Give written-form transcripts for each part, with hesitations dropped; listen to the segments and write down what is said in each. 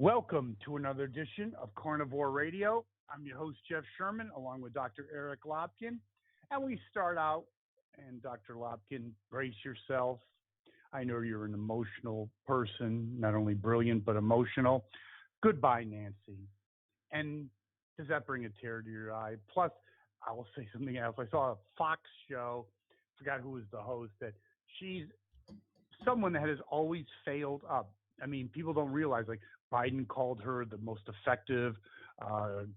Welcome to another edition of Carnivore Radio. I'm your host, Jeff Sherman, along with Dr. Eric Lopkin. And we start out, and Dr. Lopkin, brace yourself. I know you're an emotional person, not only brilliant, but emotional. Goodbye, Nancy. And does that bring a tear to your eye? Plus, I will say something else. I saw a Fox show, forgot who was the host, that she's someone that has always failed up. I mean, people don't realize, like, Biden called her the most effective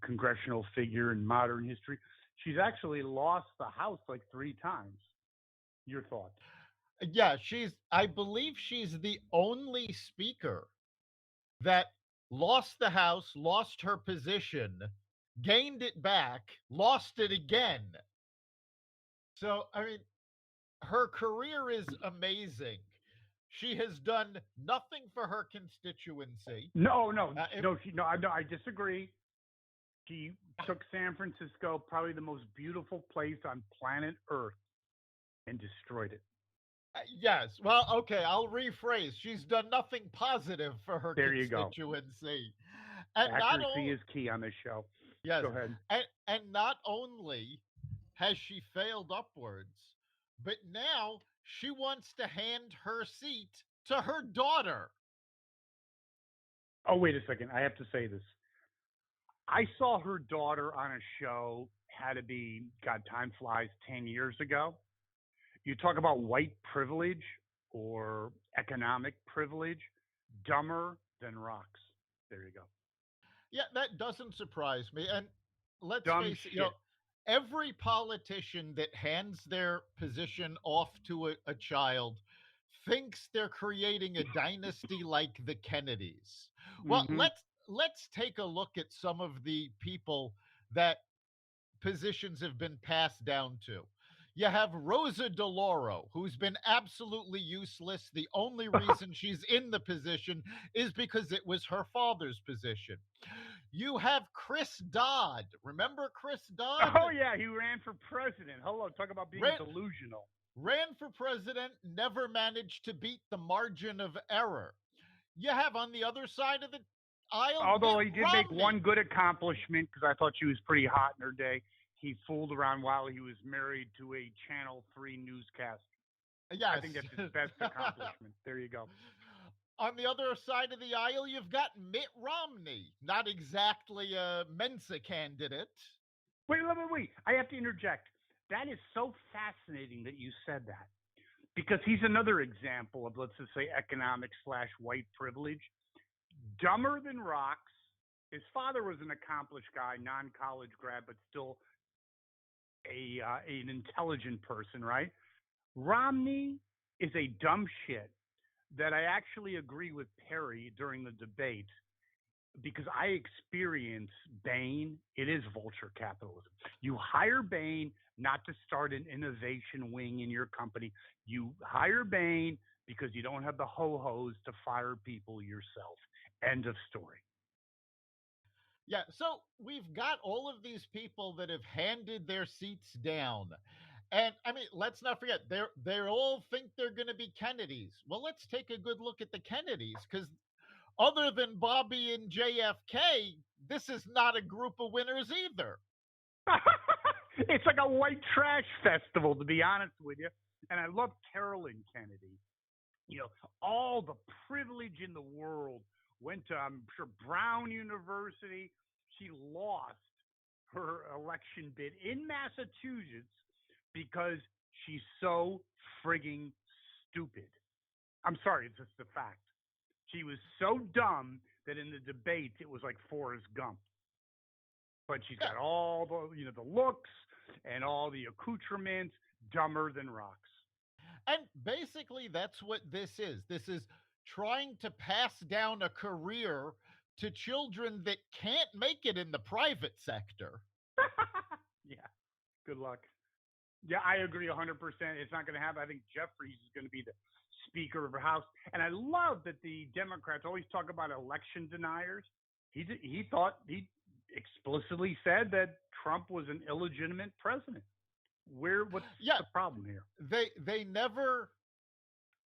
congressional figure in modern history. She's actually lost the House like 3 times. Your thoughts? Yeah, I believe she's the only speaker that lost the House, lost her position, gained it back, lost it again. So, I mean, her career is amazing. She has done nothing for her constituency. I disagree. She took San Francisco, probably the most beautiful place on planet Earth, and destroyed it. Yes. Well, okay, I'll rephrase. She's done nothing positive for her There you go. constituency. And accuracy is key on this show. Yes. Go ahead. And not only has she failed upwards, but now she wants to hand her seat to her daughter. Oh, wait a second. I have to say this. I saw her daughter on a show, had to be, God, time flies, 10 years ago. You talk about white privilege or economic privilege, dumber than rocks. There you go. Yeah, that doesn't surprise me. And let's Dumb face it, shit. every politician that hands their position off to a child thinks they're creating a dynasty like the Kennedys. Well, let's take a look at some of the people that positions have been passed down to. You have Rosa DeLauro, who's been absolutely useless. The only reason she's in the position is because it was her father's position. You have Chris Dodd. Remember Chris Dodd? Oh, yeah, he ran for president. Hello, talk about being delusional. Ran for president, never managed to beat the margin of error. You have on the other side of the aisle, although Mitt he did Romney. make one good accomplishment, because I thought she was pretty hot in her day. He fooled around while he was married to a Channel 3 newscaster. Yes. I think that's his best accomplishment. There you go. On the other side of the aisle, you've got Mitt Romney. Not exactly a Mensa candidate. Wait. I have to interject. That is so fascinating that you said that. Because he's another example of, let's just say, economic/white privilege. Dumber than rocks. His father was an accomplished guy, non-college grad, but still an intelligent person, right? Romney is a dumb shit that I actually agree with Perry during the debate, because I experience Bain. It is vulture capitalism. You hire Bain not to start an innovation wing in your company. You hire Bain because you don't have the ho-hos to fire people yourself. End of story. Yeah, so we've got all of these people that have handed their seats down. And I mean, let's not forget, they all think they're going to be Kennedys. Well, let's take a good look at the Kennedys, because other than Bobby and JFK, this is not a group of winners either. It's like a white trash festival, to be honest with you. And I love Carolyn Kennedy. You know, all the privilege in the world. Went to, I'm sure, Brown University. She lost her election bid in Massachusetts because she's so frigging stupid. I'm sorry, it's just a fact. She was so dumb that in the debates it was like Forrest Gump. But she's got all the the looks and all the accoutrements, dumber than rocks. And basically, that's what this is. This is trying to pass down a career to children that can't make it in the private sector. Yeah, good luck. Yeah, I agree 100%. It's not going to happen. I think Jeffries is going to be the Speaker of the House. And I love that the Democrats always talk about election deniers. He explicitly said that Trump was an illegitimate president. What's the problem here? They never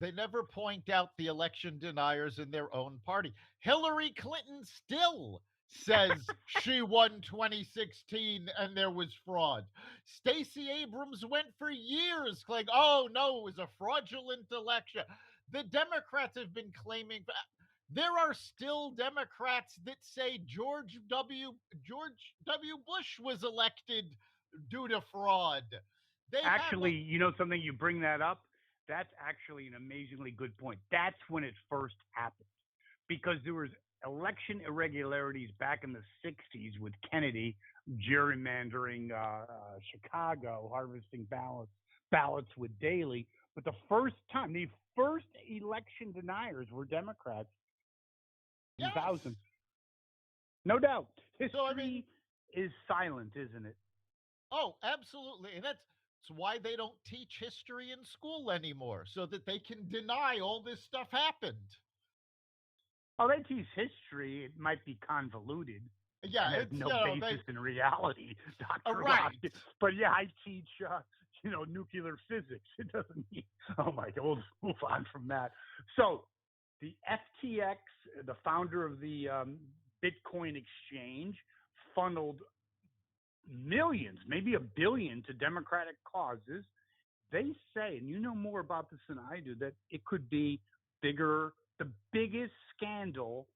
They never point out the election deniers in their own party. Hillary Clinton still says she won 2016 and there was fraud. Stacey Abrams went for years claiming, oh no, it was a fraudulent election. The Democrats have been claiming. There are still Democrats that say George W. Bush was elected due to fraud. They Actually, you know something, you bring that up. That's actually an amazingly good point. That's when it first happened. Because there was election irregularities back in the 60s with Kennedy gerrymandering Chicago, harvesting ballots with Daley. But the first time, the first election deniers were Democrats in yes. 2000. No doubt. History So I mean, is silent, isn't it? oh, absolutely. And that's why they don't teach history in school anymore, so that they can deny all this stuff happened. Oh, they teach history. It might be convoluted. Yeah, and has it's no basis in reality, Dr. right. Locke. But yeah, I teach, nuclear physics. It doesn't mean, oh my God, we'll move on from that. So the FTX, the founder of the Bitcoin exchange, funneled millions, maybe $1 billion to Democratic causes. They say, and you know more about this than I do, that it could be bigger, the biggest scandal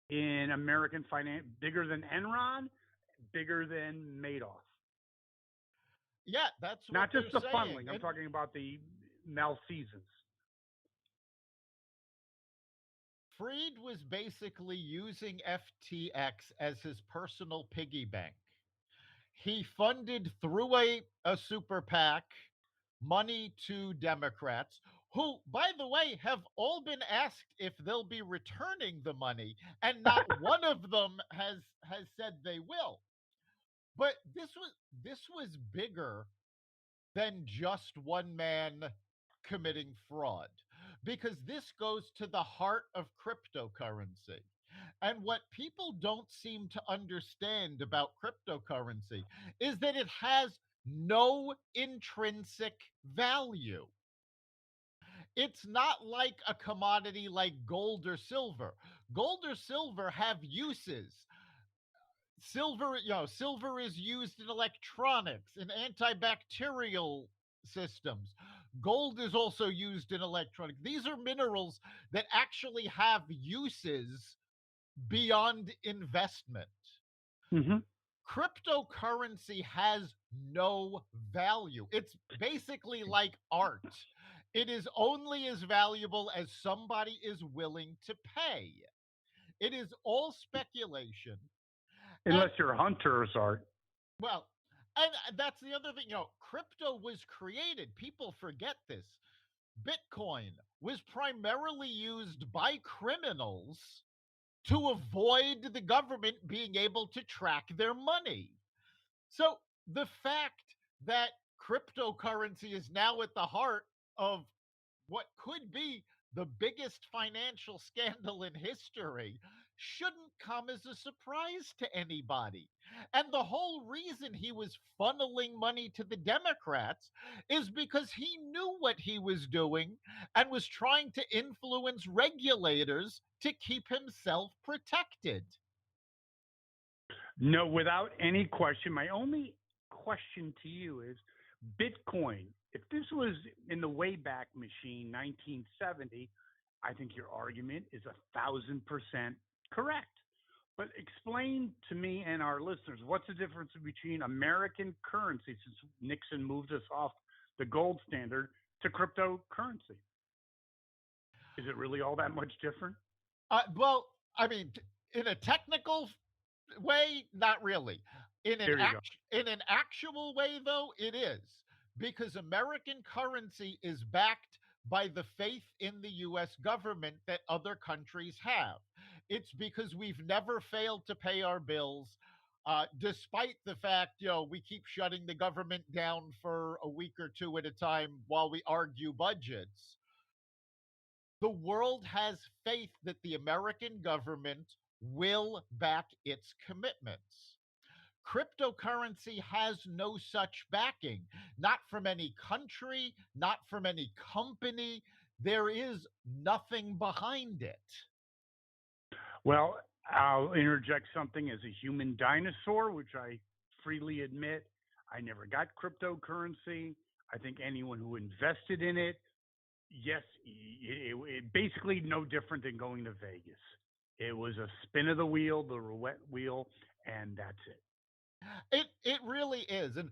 in American finance, bigger than Enron, bigger than Madoff. Yeah, that's what not just the saying. funneling. I'm talking about the malfeasance. Freed was basically using FTX as his personal piggy bank. He funded through a super PAC money to Democrats who, by the way, have all been asked if they'll be returning the money, and not one of them has said they will. But this was bigger than just one man committing fraud, because this goes to the heart of cryptocurrency. And what people don't seem to understand about cryptocurrency is that it has no intrinsic value. It's not like a commodity like gold or silver. Gold or silver have uses. Silver is used in electronics, in antibacterial systems. Gold is also used in electronics. These are minerals that actually have uses beyond investment. Mm-hmm. Cryptocurrency has no value. It's basically like art. It is only as valuable as somebody is willing to pay. It is all speculation. Unless you're hunters, Art. Well, and that's the other thing. Crypto was created. People forget this. Bitcoin was primarily used by criminals to avoid the government being able to track their money. So the fact that cryptocurrency is now at the heart of what could be the biggest financial scandal in history shouldn't come as a surprise to anybody. And the whole reason he was funneling money to the Democrats is because he knew what he was doing and was trying to influence regulators to keep himself protected. No, without any question. My only question to you is Bitcoin. If this was in the Wayback Machine, 1970, I think your argument is 1,000% correct. But explain to me and our listeners, what's the difference between American currency, since Nixon moved us off the gold standard, to cryptocurrency? Is it really all that much different? Well, I mean, in a technical way, not really. In an actual way, though, it is, because American currency is backed by the faith in the U.S. government that other countries have. It's because we've never failed to pay our bills, despite the fact, we keep shutting the government down for a week or two at a time while we argue budgets. The world has faith that the American government will back its commitments. Cryptocurrency has no such backing, not from any country, not from any company. there is nothing behind it. Well, I'll interject something as a human dinosaur, which I freely admit I never got cryptocurrency. I think anyone who invested in it, yes, it basically no different than going to Vegas. It was a spin of the wheel, the roulette wheel, and that's it. It really is. And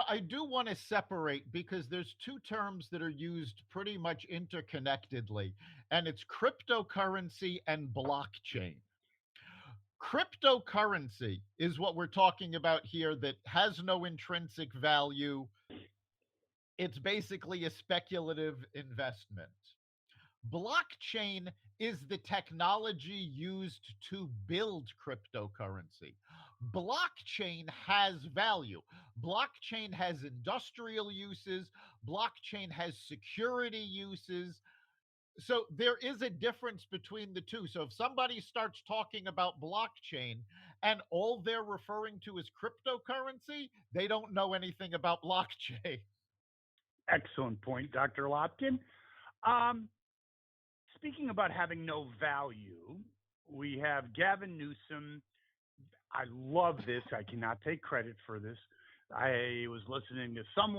I do want to separate because there's two terms that are used pretty much interconnectedly, and it's cryptocurrency and blockchain. Cryptocurrency is what we're talking about here that has no intrinsic value. It's basically a speculative investment. Blockchain is the technology used to build cryptocurrency. Blockchain has value. Blockchain has industrial uses. Blockchain has security uses. So there is a difference between the two. So if somebody starts talking about blockchain and all they're referring to is cryptocurrency, they don't know anything about blockchain. Excellent point, Dr. Lopkin. Um, Speaking about having no value, we have Gavin Newsom. I love this. I cannot take credit for this. I was listening to some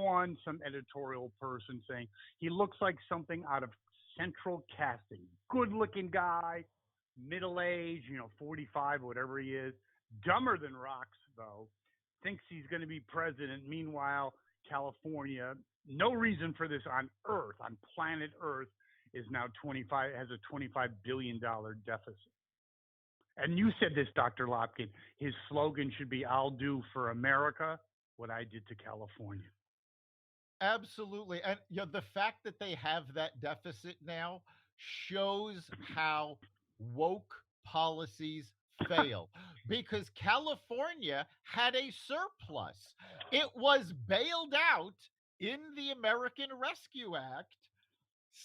editorial person saying he looks like something out of Central Casting. Good looking guy, middle age, 45, whatever he is. Dumber than rocks, though. Thinks he's going to be president. Meanwhile, California, no reason for this on Earth, on planet Earth, is now has a $25 billion deficit. And you said this, Dr. Lopkin, his slogan should be, I'll do for America what I did to California. Absolutely. And the fact that they have that deficit now shows how woke policies fail because California had a surplus. It was bailed out in the American Rescue Act,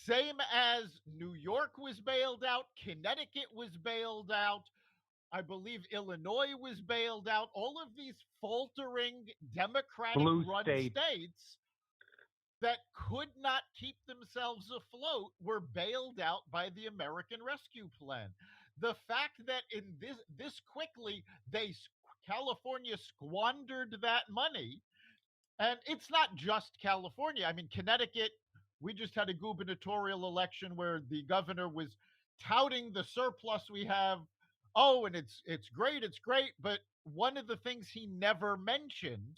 same as New York was bailed out, Connecticut was bailed out, I believe Illinois was bailed out. All of these faltering Democratic run states that could not keep themselves afloat were bailed out by the American Rescue Plan. The fact that in this quickly California squandered that money, and it's not just California. I mean, Connecticut, we just had a gubernatorial election where the governor was touting the surplus we have. Oh, and it's great. But one of the things he never mentioned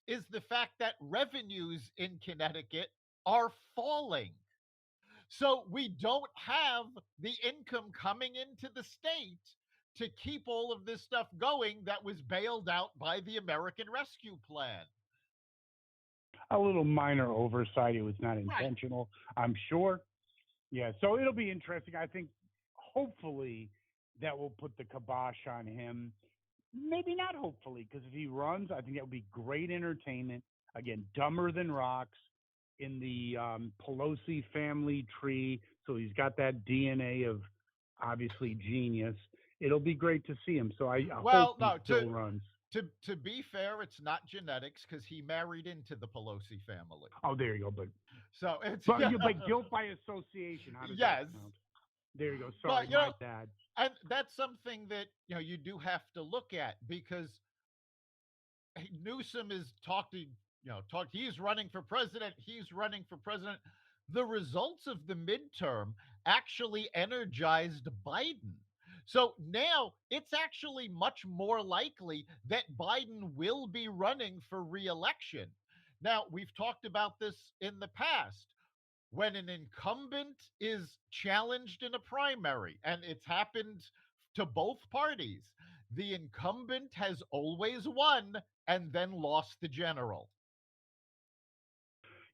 is the fact that revenues in Connecticut are falling. So we don't have the income coming into the state to keep all of this stuff going that was bailed out by the American Rescue Plan. A little minor oversight. It was not intentional, right. I'm sure. Yeah, so it'll be interesting. I think hopefully that will put the kibosh on him. Maybe not hopefully, because if he runs, I think that would be great entertainment. Again, dumber than rocks in the Pelosi family tree. So he's got that DNA of obviously genius. It'll be great to see him. So I hope he still runs. To be fair, it's not genetics because he married into the Pelosi family. Oh, there you go. But guilt by association. How does that sound? There you go. Sorry, my bad. And that's something that you do have to look at because Newsom is he's running for president. He's running for president. The results of the midterm actually energized Biden. So now it's actually much more likely that Biden will be running for re-election. Now, we've talked about this in the past. When an incumbent is challenged in a primary, and it's happened to both parties, the incumbent has always won and then lost the general.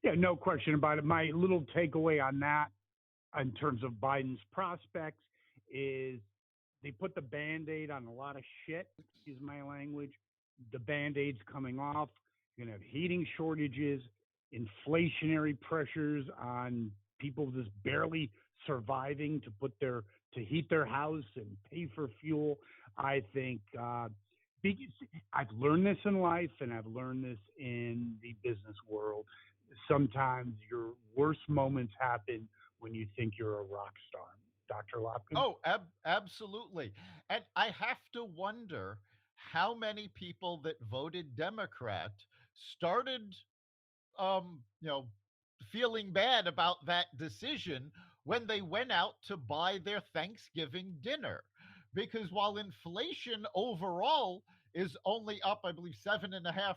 Yeah, no question about it. My little takeaway on that in terms of Biden's prospects is they put the Band-Aid on a lot of shit, excuse my language. The Band-Aid's coming off. You're going to have heating shortages, inflationary pressures on people just barely surviving to heat their house and pay for fuel. I think I've learned this in life and I've learned this in the business world. Sometimes your worst moments happen when you think you're a rock star, Dr. Lopkin? Oh, absolutely. And I have to wonder how many people that voted Democrat started you know, feeling bad about that decision when they went out to buy their Thanksgiving dinner. Because while inflation overall is only up, I believe, 7.5%,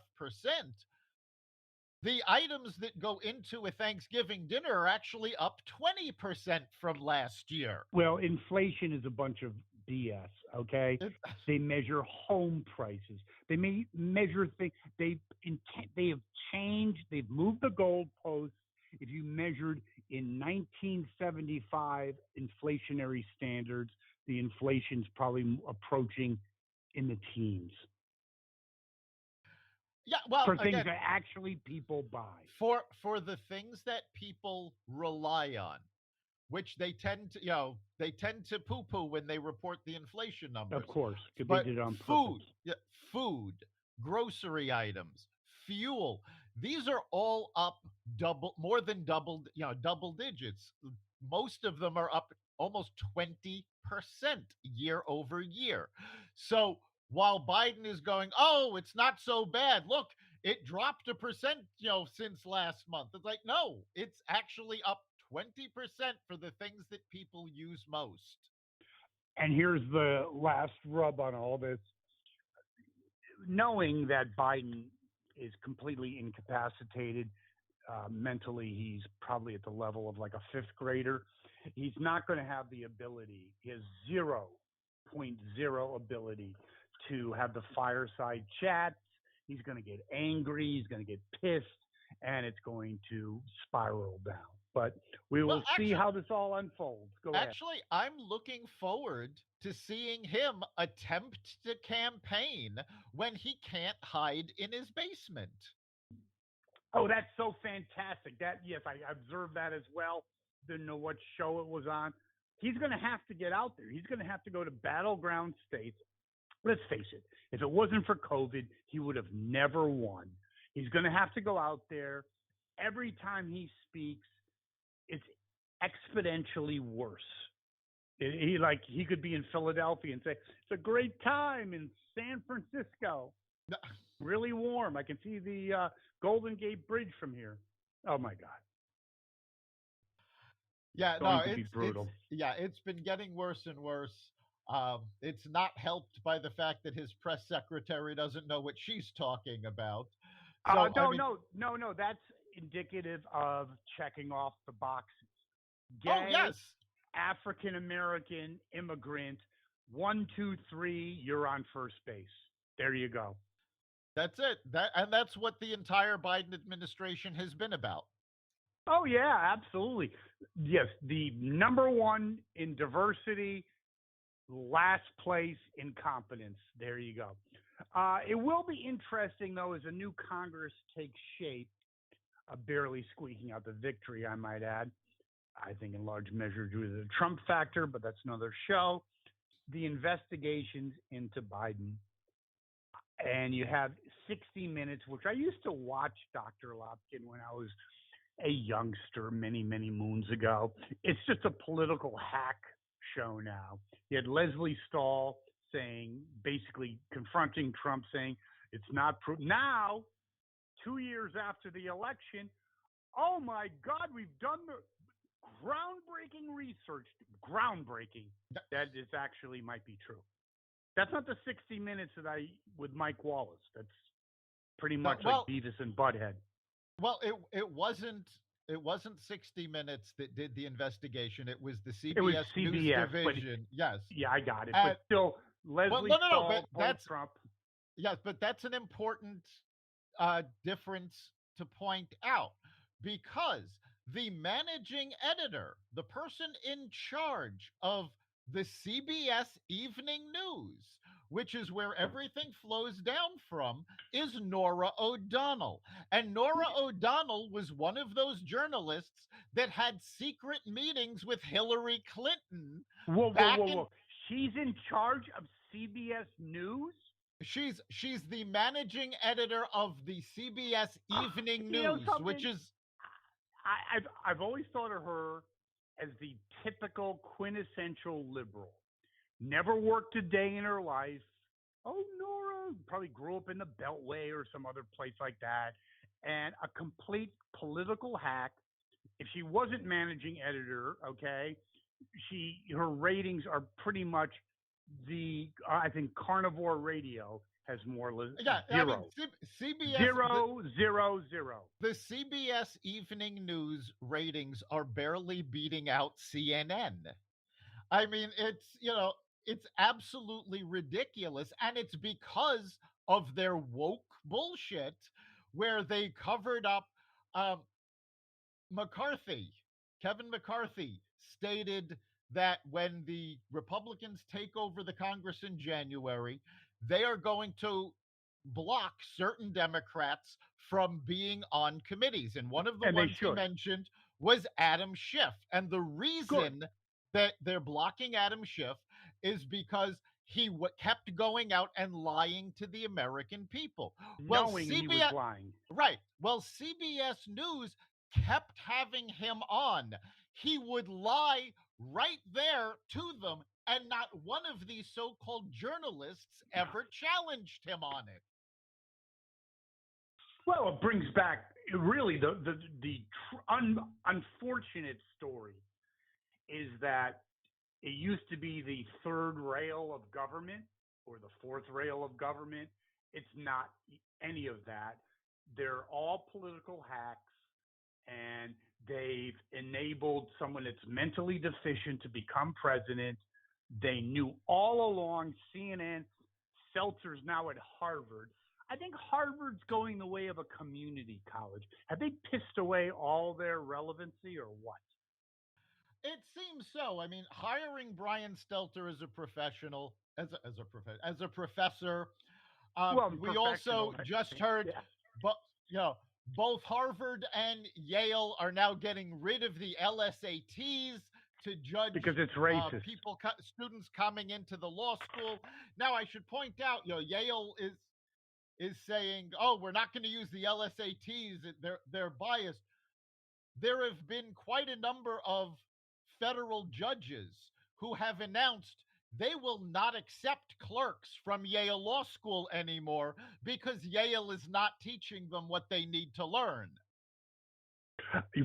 the items that go into a Thanksgiving dinner are actually up 20% from last year. Well, inflation is a bunch of BS. Okay, It, they measure home prices. They may measure things. They have changed. They've moved the goalposts. If you measured in 1975 inflationary standards, the inflation's probably approaching in the teens yeah, well, for things again, that actually people buy. for the things that people rely on, which they tend to poo poo when they report the inflation Of numbers. course, because they But did it on food, purpose. yeah, food, grocery items, fuel, these are all up more than double, double digits. Most of them are up almost 20% year over year. So while Biden is going, oh, it's not so bad. Look, it dropped a percent, since last month. It's like, no, it's actually up 20% for the things that people use most. And here's the last rub on all this. Knowing that Biden is completely incapacitated mentally, he's probably at the level of like a fifth grader. He's not going to have the ability, he has 0.0 ability to have the fireside chats. He's going to get angry, he's going to get pissed, and it's going to spiral down. But we will see how this all unfolds. Go ahead. Actually, I'm looking forward to seeing him attempt to campaign when he can't hide in his basement. Oh, that's so fantastic. That yes, I observed that as well. Didn't know what show it was on. He's going to have to get out there. He's going to have to go to battleground states. Let's face it. If it wasn't for COVID, he would have never won. He's going to have to go out there. Every time he speaks, it's exponentially worse. He could be in Philadelphia and say it's a great time in San Francisco. Really warm. I can see the Golden Gate Bridge from here. Oh my God. Yeah, no, it's brutal. It's been getting worse and worse. It's not helped by the fact that his press secretary doesn't know what she's talking about. So, no. That's indicative of checking off the boxes. Gay, oh yes, African American, immigrant. 1, 2, 3. You're on first base. There you go. That's it. That's what the entire Biden administration has been about. Oh yeah, absolutely. Yes, the number one in diversity, last place in competence. There you go. It will be interesting though as a new Congress takes shape, barely squeaking out the victory, I might add. I think in large measure due to the Trump factor, but that's another show. The investigations into Biden. And you have 60 Minutes, which I used to watch, Dr. Lopkin, when I was a youngster many, many moons ago. It's just a political hack show now. You had Leslie Stahl saying, basically confronting Trump, saying it's not proof. Now, 2 years after the election, oh my God, we've done the groundbreaking research. Groundbreaking. That is actually might be true. That's not the 60 Minutes with Mike Wallace. That's pretty much like Beavis and Butthead. Well, it wasn't 60 Minutes that did the investigation. It was the CBS, News division. Yes. Yeah, I got it. But still, Leslie Stahl, that's Trump. Yes, but that's an important difference to point out because the managing editor, the person in charge of the CBS Evening News, which is where everything flows down from, is Norah O'Donnell. And Norah O'Donnell was one of those journalists that had secret meetings with Hillary Clinton. Whoa. She's in charge of CBS News? She's the managing editor of the CBS Evening News, which is... I've always thought of her as the typical quintessential liberal. Never worked a day in her life. Oh, Nora probably grew up in the Beltway or some other place like that. And a complete political hack. If she wasn't managing editor, okay, her ratings are pretty much I think Carnivore Radio has more Yeah, I mean, zero, CBS, zero, zero, zero. the CBS evening news ratings are barely beating out CNN. I mean, it's absolutely ridiculous. And it's because of their woke bullshit where they covered up um, McCarthy. Kevin McCarthy stated that when the Republicans take over the Congress in January, they are going to block certain Democrats from being on committees. And one of the And they ones he should. mentioned was Adam Schiff. And the Good. reason that they're blocking Adam Schiff is because he kept going out and lying to the American people. Well, Knowing he was CBS, lying. right. Well, CBS News kept having him on. He would lie right there to them, and not one of these so called journalists ever challenged him on it. Well, it brings back really the unfortunate story is that it used to be the third rail of government or the fourth rail of government. It's not any of that. They're all political hacks, and they've enabled someone that's mentally deficient to become president. They knew all along. CNN, Seltzer's now at Harvard. I think Harvard's going the way of a community college. Have they pissed away all their relevancy or what? It seems so. I mean, hiring Brian Stelter as a professional, as a professor. We also just heard, yeah. but both Harvard and Yale are now getting rid of the LSATs to judge because it's racist. Students coming into the law school. Now, I should point out, Yale is saying, "Oh, we're not going to use the LSATs; they're biased." There have been quite a number of federal judges who have announced they will not accept clerks from Yale Law School anymore because Yale is not teaching them what they need to learn.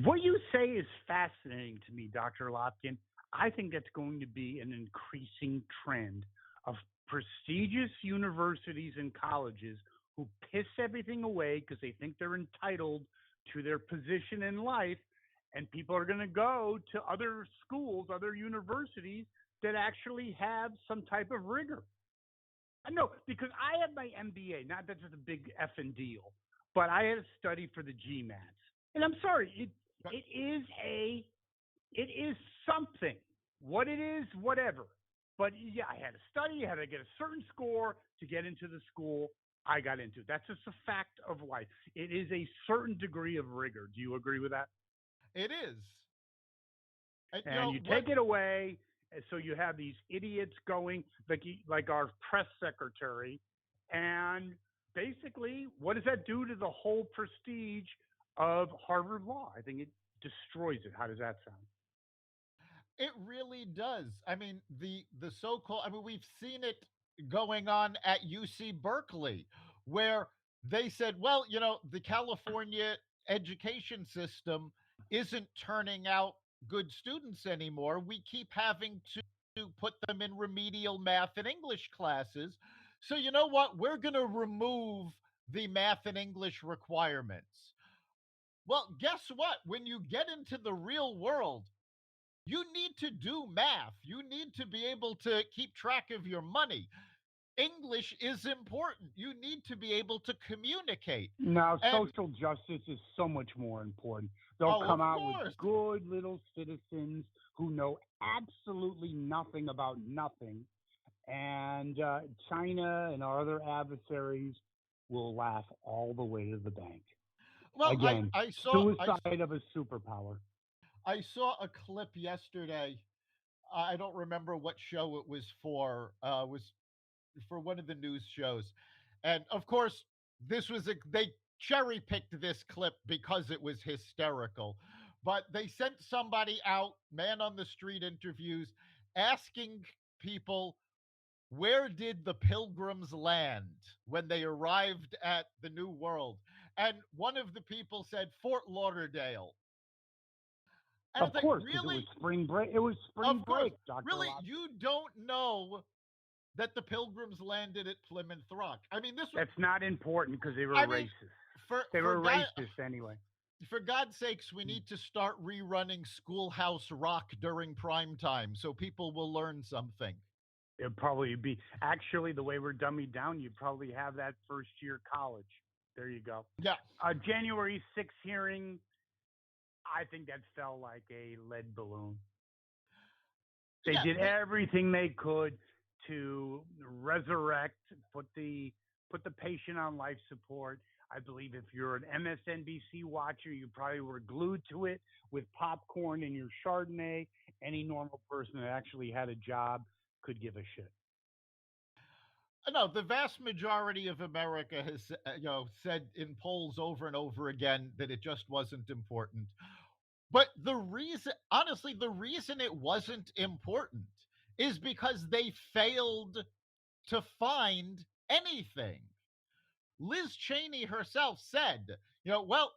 What you say is fascinating to me, Dr. Lopkin. I think that's going to be an increasing trend of prestigious universities and colleges who piss everything away because they think they're entitled to their position in life, and people are going to go to other schools, other universities that actually have some type of rigor. I know, because I have my MBA, not that it's a big effing deal, but I had to study for the GMATs. And I'm sorry, it is something. What it is, whatever. But yeah, I had to study, I had to get a certain score to get into the school I got into. That's just a fact of life. It is a certain degree of rigor. Do you agree with that? It is. And you take it away, so you have these idiots going, like our press secretary, and basically, what does that do to the whole prestige of Harvard Law? I think it destroys it. How does that sound? It really does. I mean, the so-called, I mean, we've seen it going on at UC Berkeley, where they said, well, the California education system isn't turning out good students anymore. We keep having to put them in remedial math and English classes. So you know what? We're going to remove the math and English requirements. Well, guess what? When you get into the real world, you need to do math. You need to be able to keep track of your money. English is important. You need to be able to communicate. Now, social justice is so much more important. They'll come out with good little citizens who know absolutely nothing about nothing. And China and our other adversaries will laugh all the way to the bank. Well, again, suicide of a superpower. I saw a clip yesterday. I don't remember what show it was for. It was for one of the news shows. And of course, they cherry picked this clip because it was hysterical. but they sent somebody out, man on the street interviews, asking people, where did the pilgrims land when they arrived at the New World? And one of the people said Fort Lauderdale. And I Of think, course, because it was really? spring break. It was spring Of course. break, Dr. Really? Lobster. You don't know that the pilgrims landed at Plymouth Rock? I mean, this was, That's not important because they were I mean, racist. They were racist anyway. For God's sakes, we need to start rerunning Schoolhouse Rock during prime time so people will learn something. It'd probably be actually the way we're dummied down. You'd probably have that first year college. There you go. Yeah. January 6th hearing. I think that fell like a lead balloon. They did everything they could to resurrect, put the patient on life support. I believe if you're an MSNBC watcher, you probably were glued to it with popcorn and your Chardonnay. Any normal person that actually had a job could give a shit. No, the vast majority of America has, said in polls over and over again that it just wasn't important. But the reason it wasn't important is because they failed to find anything. Liz Cheney herself said, well,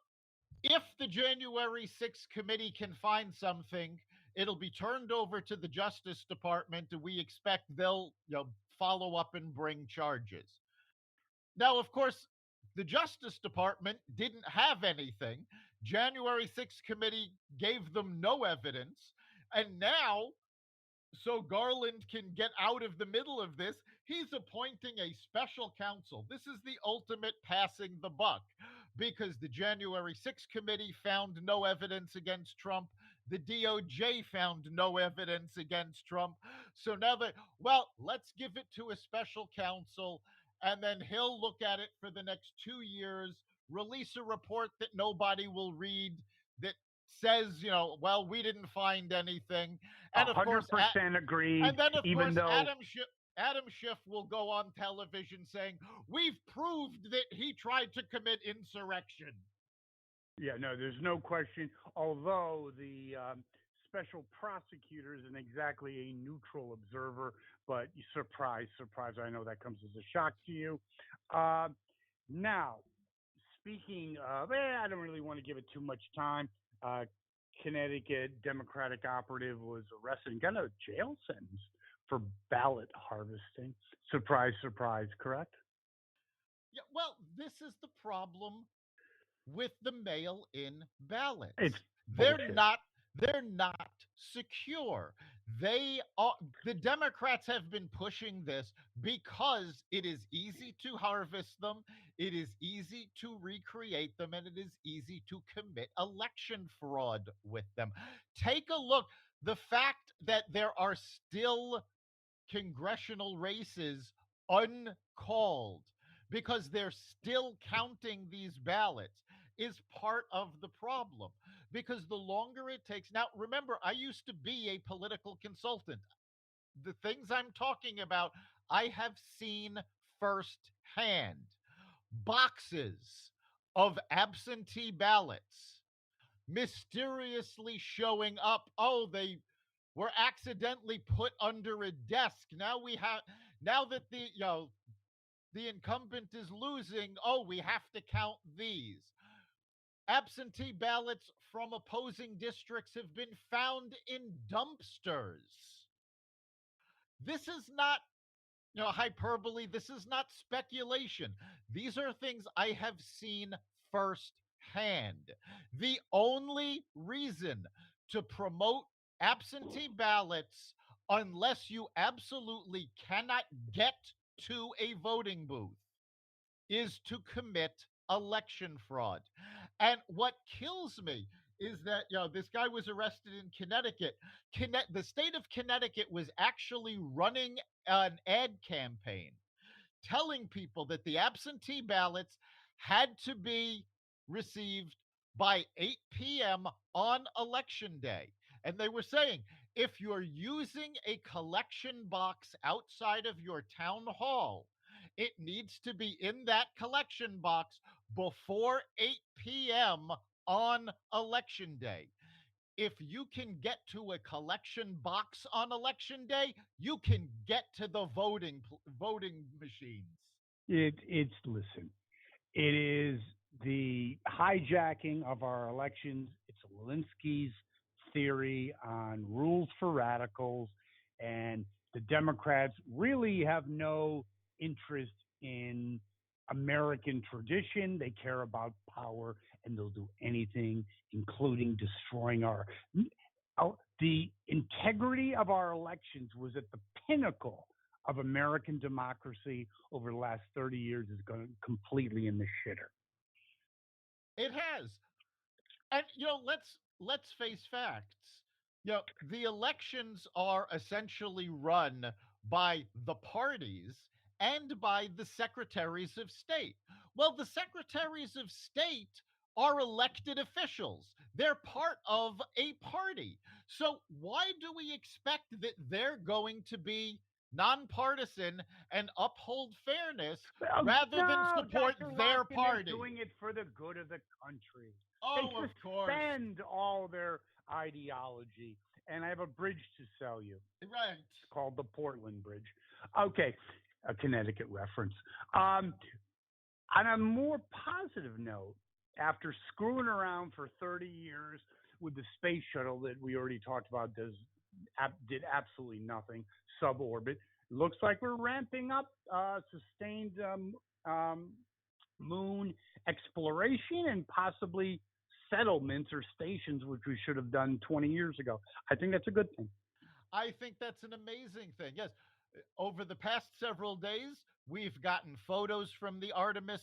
if the January 6th committee can find something, it'll be turned over to the Justice Department, and we expect they'll, follow up and bring charges. Now, of course, the Justice Department didn't have anything. January 6th committee gave them no evidence. And now, so Garland can get out of the middle of this, he's appointing a special counsel. This is the ultimate passing the buck, because the January 6th committee found no evidence against Trump. The DOJ found no evidence against Trump. So now let's give it to a special counsel, and then he'll look at it for the next 2 years, release a report that nobody will read that says, we didn't find anything. And of 100% course, agreed. And then, of even course, though Adam Schiff will go on television saying, we've proved that he tried to commit insurrection. Yeah, no, there's no question. Although the special prosecutor isn't exactly a neutral observer, but surprise, surprise, I know that comes as a shock to you. Now, speaking of, I don't really want to give it too much time. Connecticut Democratic operative was arrested and got a jail sentence for ballot harvesting. Surprise, surprise, correct? Yeah, well, this is the problem with the mail-in ballots. They're not secure. The Democrats have been pushing this because it is easy to harvest them, it is easy to recreate them, and it is easy to commit election fraud with them. Take a look. The fact that there are still congressional races uncalled because they're still counting these ballots is part of the problem, because the longer it takes. Now, remember, I used to be a political consultant. The things I'm talking about, I have seen firsthand. Boxes of absentee ballots mysteriously showing up. Oh, they were accidentally put under a desk. Now that the incumbent is losing, we have to count these. Absentee ballots from opposing districts have been found in dumpsters. This is not, hyperbole. This is not speculation. These are things I have seen firsthand. The only reason to promote absentee ballots, unless you absolutely cannot get to a voting booth, is to commit election fraud. And what kills me is that, this guy was arrested in Connecticut. The state of Connecticut was actually running an ad campaign telling people that the absentee ballots had to be received by 8 p.m. on election day. And they were saying, if you're using a collection box outside of your town hall, it needs to be in that collection box before 8 p.m. on election day. if you can get to a collection box on election day, you can get to the voting machines. It's listen. It is the hijacking of our elections. It's Walensky's theory on rules for radicals, and the Democrats really have no interest in American tradition. They care about power, and they'll do anything, including destroying the integrity of our elections was at the pinnacle of American democracy over the last 30 years is going completely in the shitter. It has. And let's face facts. The elections are essentially run by the parties and by the secretaries of state. Well, the secretaries of state are elected officials. They're part of a party. So why do we expect that they're going to be nonpartisan and uphold fairness rather than No, support Dr. their Lotkin, they're party? doing it for the good of the country. They Oh, of course. suspend all their ideology. And I have a bridge to sell you. Right. It's called the Portland Bridge. Okay, a Connecticut reference. On a more positive note, after screwing around for 30 years with the space shuttle that we already talked about did absolutely nothing, suborbit, looks like we're ramping up sustained moon exploration and possibly settlements or stations, which we should have done 20 years ago. I think that's a good thing. I think that's an amazing thing. Yes. Over the past several days, we've gotten photos from the Artemis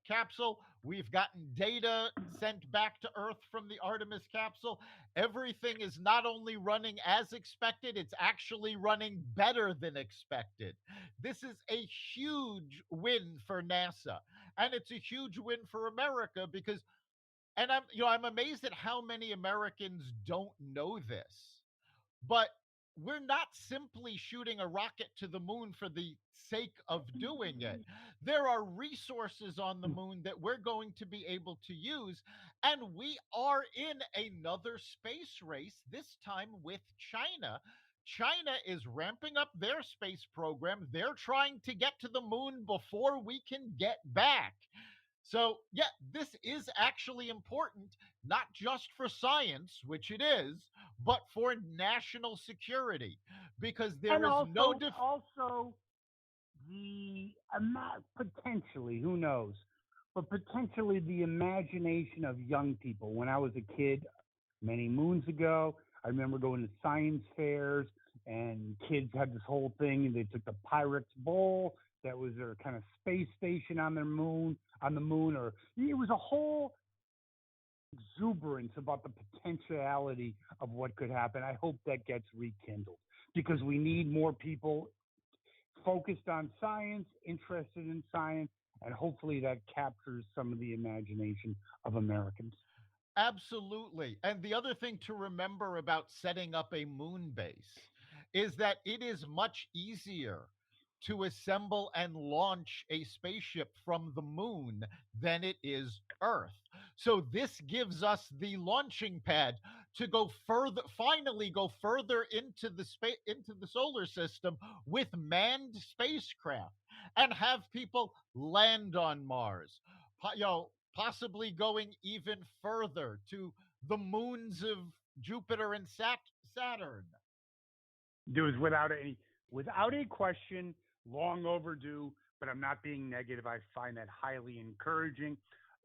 capsule. We've gotten data sent back to Earth from the Artemis capsule. Everything is not only running as expected, it's actually running better than expected. This is a huge win for NASA, and it's a huge win for America because, and I'm amazed at how many Americans don't know this, but we're not simply shooting a rocket to the moon for the sake of doing it. There are resources on the moon that we're going to be able to use. And we are in another space race, this time with China. China is ramping up their space program. They're trying to get to the moon before we can get back. So, yeah, this is actually important, not just for science, which it is, but for national security, because there is also the potentially, who knows, but potentially the imagination of young people. When I was a kid many moons ago, I remember going to science fairs and kids had this whole thing and they took the Pyrex Bowl that was their kind of space station on the moon, or it was a whole exuberance about the potentiality of what could happen. I hope that gets rekindled because we need more people focused on science, interested in science, and hopefully that captures some of the imagination of Americans. Absolutely. And the other thing to remember about setting up a moon base is that it is much easier to assemble and launch a spaceship from the moon than it is Earth. So this gives us the launching pad to go further, finally go further into the solar system with manned spacecraft and have people land on Mars. Possibly going even further to the moons of Jupiter and Saturn. There was without a question, long overdue, but I'm not being negative. I find that highly encouraging.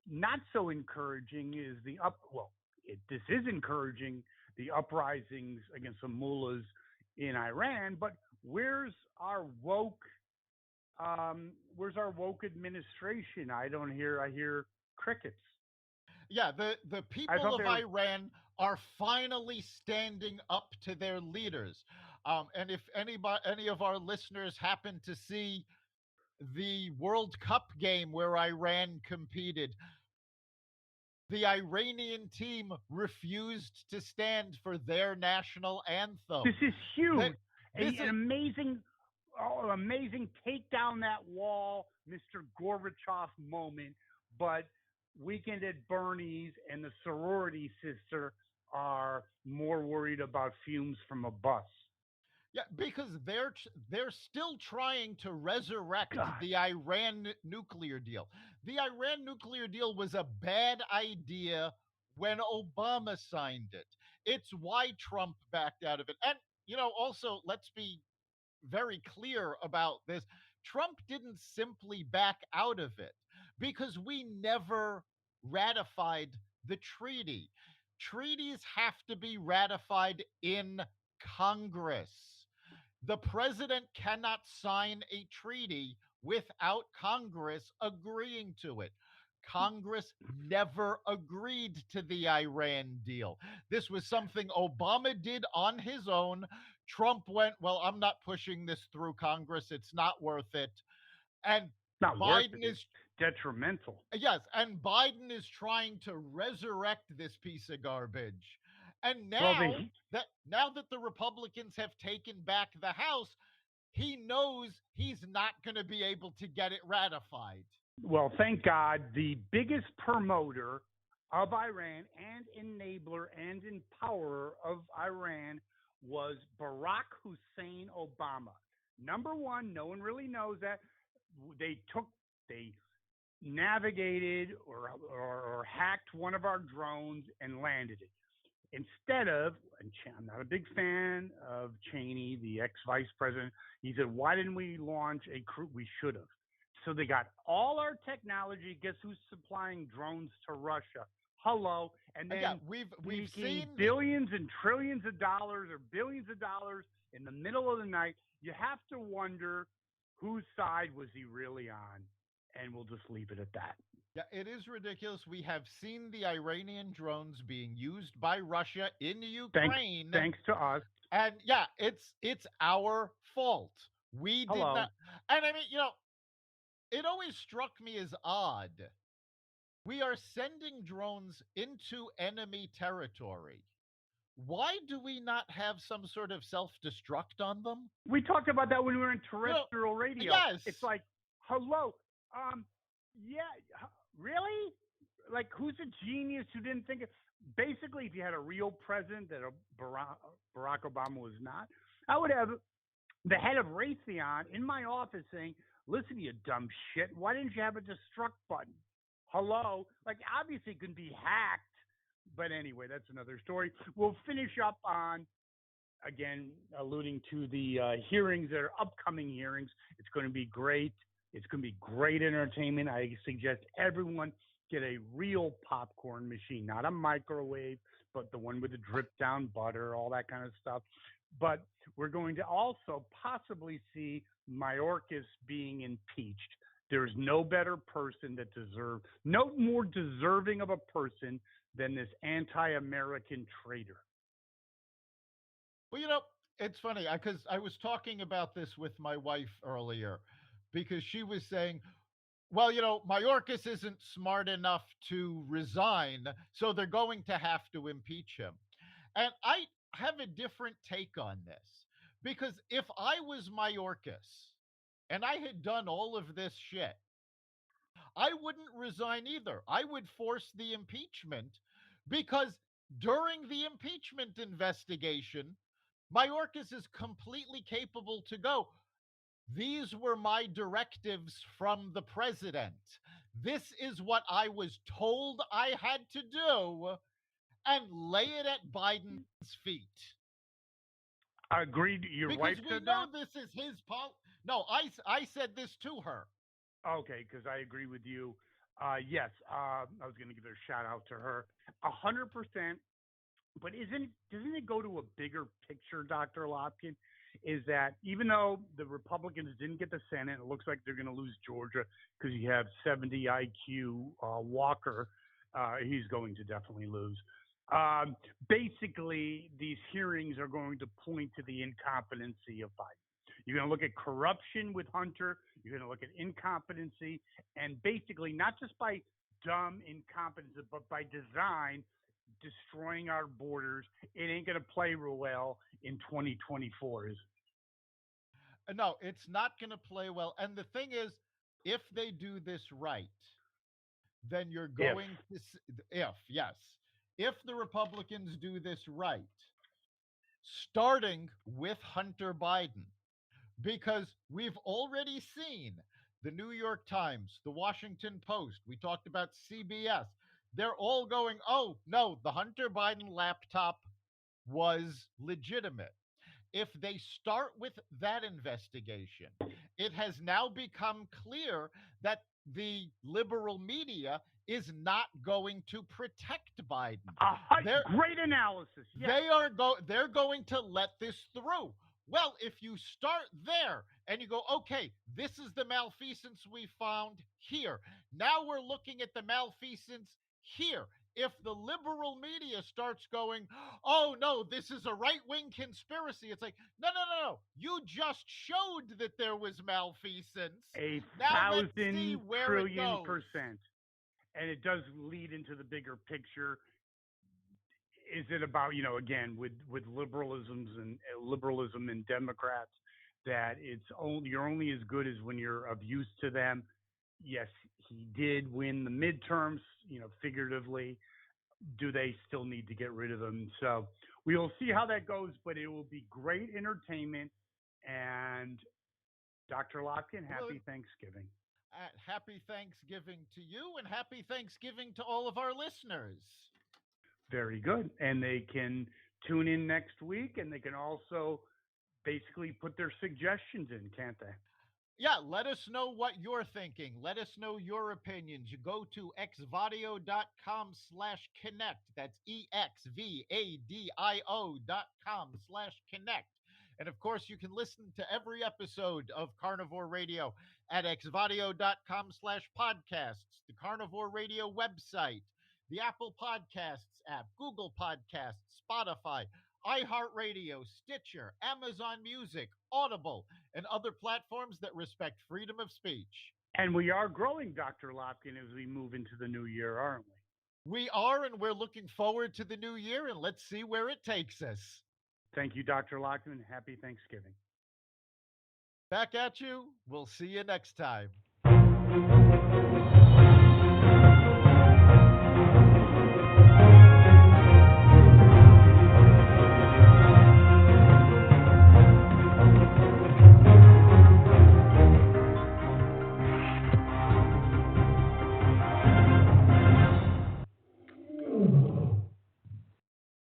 Not so encouraging is this is encouraging, the uprisings against the mullahs in Iran, but where's our woke administration? I hear crickets. Yeah, the people of Iran are finally standing up to their leaders. And if any of our listeners happen to see the World Cup game where Iran competed, the Iranian team refused to stand for their national anthem. This is huge. An amazing take down that wall, Mr. Gorbachev moment. But Weekend at Bernie's and the sorority sister are more worried about fumes from a bus. Yeah, because they're still trying to resurrect God, the Iran nuclear deal. The Iran nuclear deal was a bad idea when Obama signed it. It's why Trump backed out of it. And also let's be very clear about this. Trump didn't simply back out of it because we never ratified the treaty. Treaties have to be ratified in Congress. The president cannot sign a treaty without Congress agreeing to it. Congress never agreed to the Iran deal. This was something Obama did on his own. Trump went, well, I'm not pushing this through Congress. It's not worth it. And not worth it. Biden It's is detrimental. Yes, and Biden is trying to resurrect this piece of garbage. And Well, now that the Republicans have taken back the House, he knows he's not going to be able to get it ratified. thank God, the biggest promoter of Iran and enabler and empowerer of Iran was Barack Hussein Obama. Number one, no one really knows that. They navigated or hacked one of our drones and landed it. Instead of, and I'm not a big fan of Cheney, the ex-vice president, he said, why didn't we launch a crew? We should have. So they got all our technology. Guess who's supplying drones to Russia? Hello. And then Yeah, we've seen billions and trillions of dollars or billions of dollars in the middle of the night. You have to wonder whose side was he really on? And we'll just leave it at that. Yeah, it is ridiculous. We have seen the Iranian drones being used by Russia in Ukraine. Thanks to us. And yeah, it's our fault. We did Hello. not. And I mean, it always struck me as odd. We are sending drones into enemy territory. Why do we not have some sort of self-destruct on them? We talked about that when we were in terrestrial radio. Yes. It's like, hello. Yeah, really? Like, who's a genius who didn't think of? Basically, if you had a real president that Barack Obama was not, I would have the head of Raytheon in my office saying, listen, you dumb shit, why didn't you have a destruct button? Hello? Like, obviously it can be hacked, but anyway, that's another story. We'll finish up on, again, alluding to the hearings that are upcoming hearings. It's going to be great. It's going to be great entertainment. I suggest everyone get a real popcorn machine, not a microwave, but the one with the drip down butter, all that kind of stuff. But we're going to also possibly see Mayorkas being impeached. There's no better person no more deserving of a person than this anti-American traitor. Well, it's funny because I was talking about this with my wife earlier because she was saying, well, Mayorkas isn't smart enough to resign, so they're going to have to impeach him. And I have a different take on this because if I was Mayorkas and I had done all of this shit, I wouldn't resign either. I would force the impeachment because during the impeachment investigation, Mayorkas is completely capable to go, these were my directives from the president. This is what I was told I had to do, and lay it at Biden's feet. Agreed. Your wife said that? Because we know this is his policy. No, I said this to her. Okay, because I agree with you. Yes, I was going to give a shout out to her. 100%. But doesn't it go to a bigger picture, Dr. Lopkin? Is that even though the Republicans didn't get the Senate, it looks like they're going to lose Georgia because you have 70 IQ Walker. He's going to definitely lose. Basically, these hearings are going to point to the incompetency of Biden. You're going to look at corruption with Hunter. You're going to look at incompetency. And basically, not just by dumb incompetence, but by design, destroying our borders. It ain't going to play real well in 2024, is it? No, it's not going to play well. And the thing is, if they do this right, then you're If. going to, if the Republicans do this right, starting with Hunter Biden, because we've already seen the New York Times, the Washington Post, we talked about CBS. They're all going, oh, no, the Hunter Biden laptop was legitimate. If they start with that investigation, it has now become clear that the liberal media is not going to protect Biden. Great analysis. Yes. They're going to let this through. Well, if you start there and you go, okay, this is the malfeasance we found here. Now we're looking at the malfeasance here. If the liberal media starts going, oh no, this is a right-wing conspiracy, it's like, no. You just showed that there was malfeasance. Now let's see where it goes. 1,000,000,000,000%. And it does lead into the bigger picture. Is it about, again, with liberalism and Democrats, that you're only as good as when you're of use to them? Yes, he did win the midterms, figuratively. Do they still need to get rid of him? So we will see how that goes, but it will be great entertainment. And Dr. Lopkin, happy Thanksgiving. Happy Thanksgiving to you, and happy Thanksgiving to all of our listeners. Very good. And they can tune in next week, and they can also basically put their suggestions in, can't they? Yeah, let us know what you're thinking. Let us know your opinions. You go to xvadio.com/connect. That's exvadio.com/connect. And of course, you can listen to every episode of Carnivore Radio at xvadio.com/podcasts, the Carnivore Radio website, the Apple Podcasts app, Google Podcasts, Spotify, iHeartRadio, Stitcher, Amazon Music, Audible, and other platforms that respect freedom of speech. And we are growing, Dr. Lopkin, as we move into the new year, aren't we? We are, and we're looking forward to the new year, and let's see where it takes us. Thank you, Dr. Lopkin. Happy Thanksgiving. Back at you. We'll see you next time.